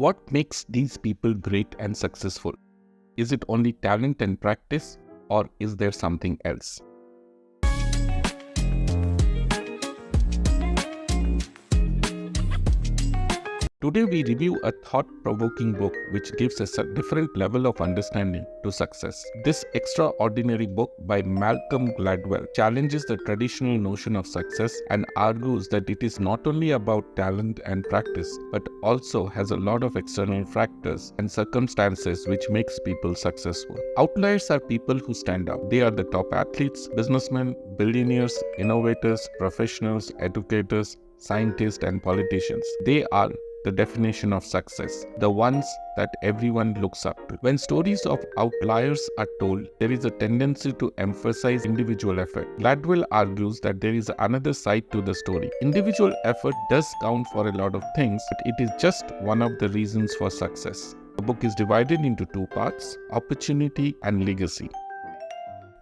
What makes these people great and successful? Is it only talent and practice, or is there something else? Today we review a thought-provoking book which gives us a different level of understanding to success. This extraordinary book by MALCOM GLADWELL challenges the traditional notion of success and argues that it is not only about talent and practice, but also has a lot of external factors and circumstances which makes people successful. Outliers are people who stand out. They are the top athletes, businessmen, billionaires, innovators, professionals, educators, scientists, and politicians. They are the definition of success, the ones that everyone looks up to. When stories of outliers are told, there is a tendency to emphasize individual effort. Gladwell argues that there is another side to the story. Individual effort does count for a lot of things, but it is just one of the reasons for success. The book is divided into two parts: opportunity and legacy.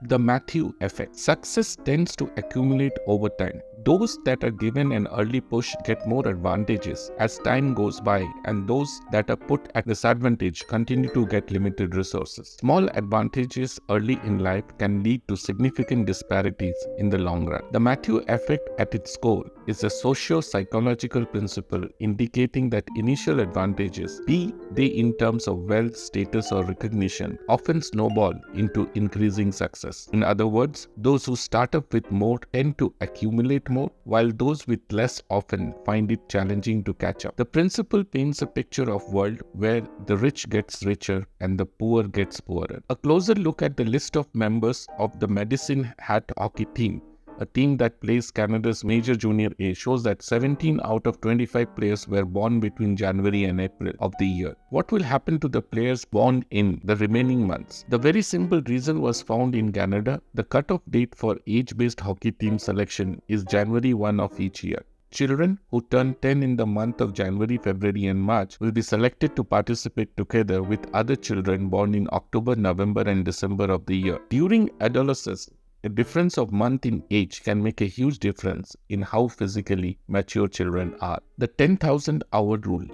The Matthew effect. Success tends to accumulate over time. Those that are given an early push get more advantages as time goes by, and those that are put at disadvantage continue to get limited resources. Small advantages early in life can lead to significant disparities in the long run. The Matthew effect at its core is a socio-psychological principle indicating that initial advantages, be they in terms of wealth, status, or recognition, often snowball into increasing success. In other words, those who start up with more tend to accumulate more, while those with less often find it challenging to catch up. The principle paints a picture of a world where the rich gets richer and the poor gets poorer. A closer look at the list of members of the Medicine Hat hockey team, a team that plays Canada's major junior A, shows that 17 out of 25 players were born between January and April of the year. What will happen to the players born in the remaining months? The very simple reason was found in Canada. The cutoff date for age-based hockey team selection is January 1 of each year. Children who turn 10 in the month of January, February, and March will be selected to participate together with other children born in October, November, and December of the year. During adolescence, a difference of month in age can make a huge difference in how physically mature children are. The 10,000 hour rule.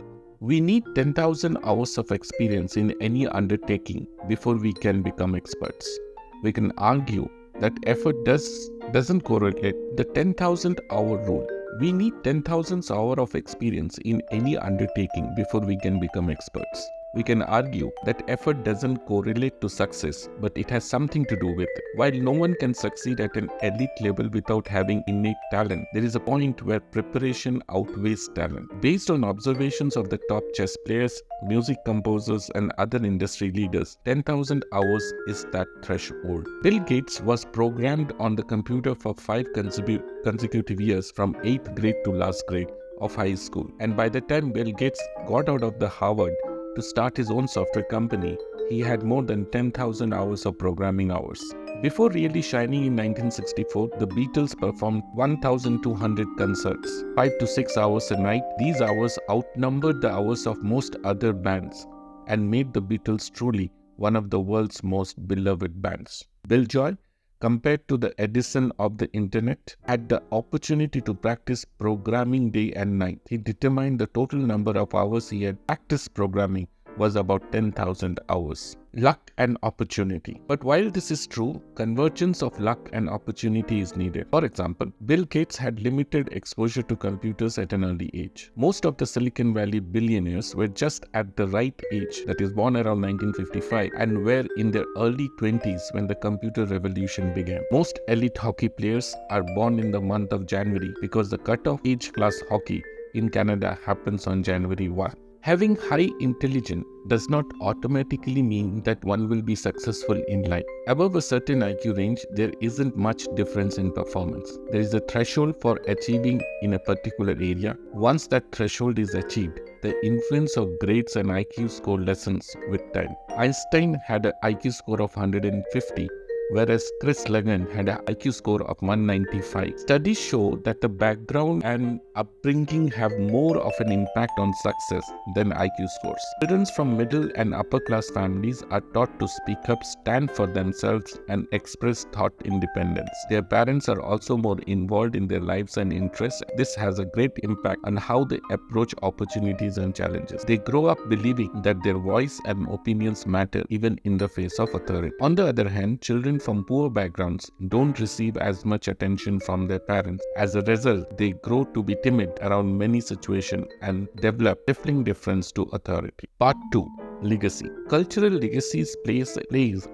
We need 10,000 hours of experience in any undertaking before we can become experts. We can argue that effort doesn't correlate. The 10,000 hour rule. We need 10,000 hours of experience in any undertaking before we can become experts. We can argue that effort doesn't correlate to success, but it has something to do with it. While no one can succeed at an elite level without having innate talent, there is a point where preparation outweighs talent. Based on observations of the top chess players, music composers, and other industry leaders, 10,000 hours is that threshold. Bill Gates was programmed on the computer for 5 consecutive years from 8th grade to last grade of high school. And by the time Bill Gates got out of the Harvard to start his own software company, he had more than 10,000 hours of programming hours. Before really shining in 1964, the Beatles performed 1,200 concerts, 5 to 6 hours a night. These hours outnumbered the hours of most other bands and made the Beatles truly one of the world's most beloved bands. Bill Joy, compared to the Edison of the internet, had the opportunity to practice programming day and night. He determined the total number of hours he had practiced programming was about 10,000 hours. Luck and opportunity. But while this is true, convergence of luck and opportunity is needed. For example, Bill Gates had limited exposure to computers at an early age. Most of the Silicon Valley billionaires were just at the right age, that is born around 1955, and were in their early 20s when the computer revolution began. Most elite hockey players are born in the month of January because the cutoff age class hockey in Canada happens on January 1. Having high intelligence does not automatically mean that one will be successful in life. Above a certain IQ range, there isn't much difference in performance. There is a threshold for achieving in a particular area. Once that threshold is achieved, the influence of grades and IQ score lessens with time. Einstein had an IQ score of 150, whereas Chris Legan had an IQ score of 195. Studies show that the background and upbringing have more of an impact on success than IQ scores. Children from middle and upper class families are taught to speak up, stand for themselves, and express thought independence. Their parents are also more involved in their lives and interests. This has a great impact on how they approach opportunities and challenges. They grow up believing that their voice and opinions matter even in the face of authority. On the other hand, children from poor backgrounds don't receive as much attention from their parents. As a result, they grow to be timid around many situations and develop stifling deference to authority. Part 2. Legacy. Cultural legacies plays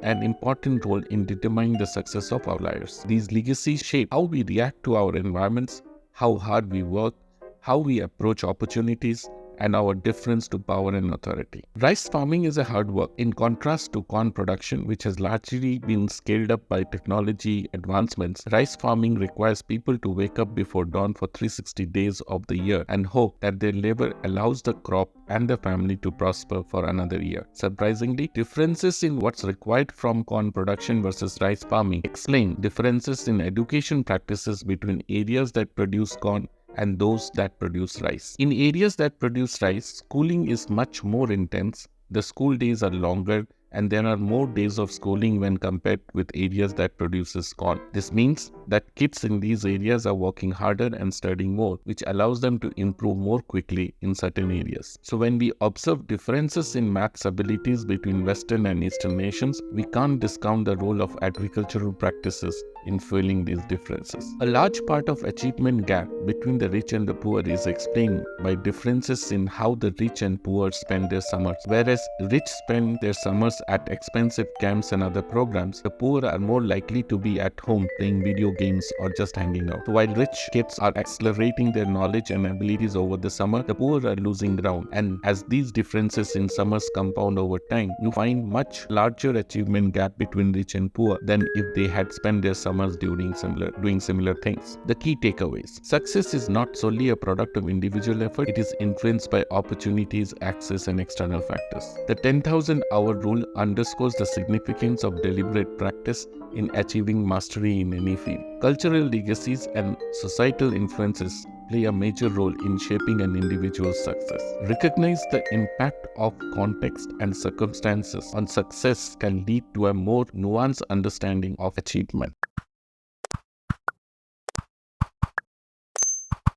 an important role in determining the success of outliers. These legacies shape how we react to our environments, how hard we work, how we approach opportunities, and our deference to power and authority. Rice farming is a hard work, in contrast to corn production, which has largely been scaled up by technology advancements. Rice farming requires people to wake up before dawn for 360 days of the year and hope that their labor allows the crop and the family to prosper for another year. Surprisingly, differences in what's required from corn production versus rice farming explain differences in education practices between areas that produce corn and those that produce rice. In areas that produce rice, schooling is much more intense, the school days are longer, and there are more days of schooling when compared with areas that produces corn. This means that kids in these areas are working harder and studying more, which allows them to improve more quickly in certain areas. So when we observe differences in maths abilities between Western and Eastern nations, we can't discount the role of agricultural practices in fueling these differences. A large part of achievement gap between the rich and the poor is explained by differences in how the rich and poor spend their summers. Whereas rich spend their summers at expensive camps and other programs, the poor are more likely to be at home playing video games or just hanging out. So while rich kids are accelerating their knowledge and abilities over the summer, the poor are losing ground. And as these differences in summers compound over time, you find much larger achievement gap between rich and poor than if they had spent their summers doing similar things. The key takeaways. Success is not solely a product of individual effort, it is influenced by opportunities, access, and external factors. The 10,000-hour rule underscores the significance of deliberate practice in achieving mastery in any field. Cultural legacies and societal influences play a major role in shaping an individual's success. Recognize the impact of context and circumstances on success can lead to a more nuanced understanding of achievement.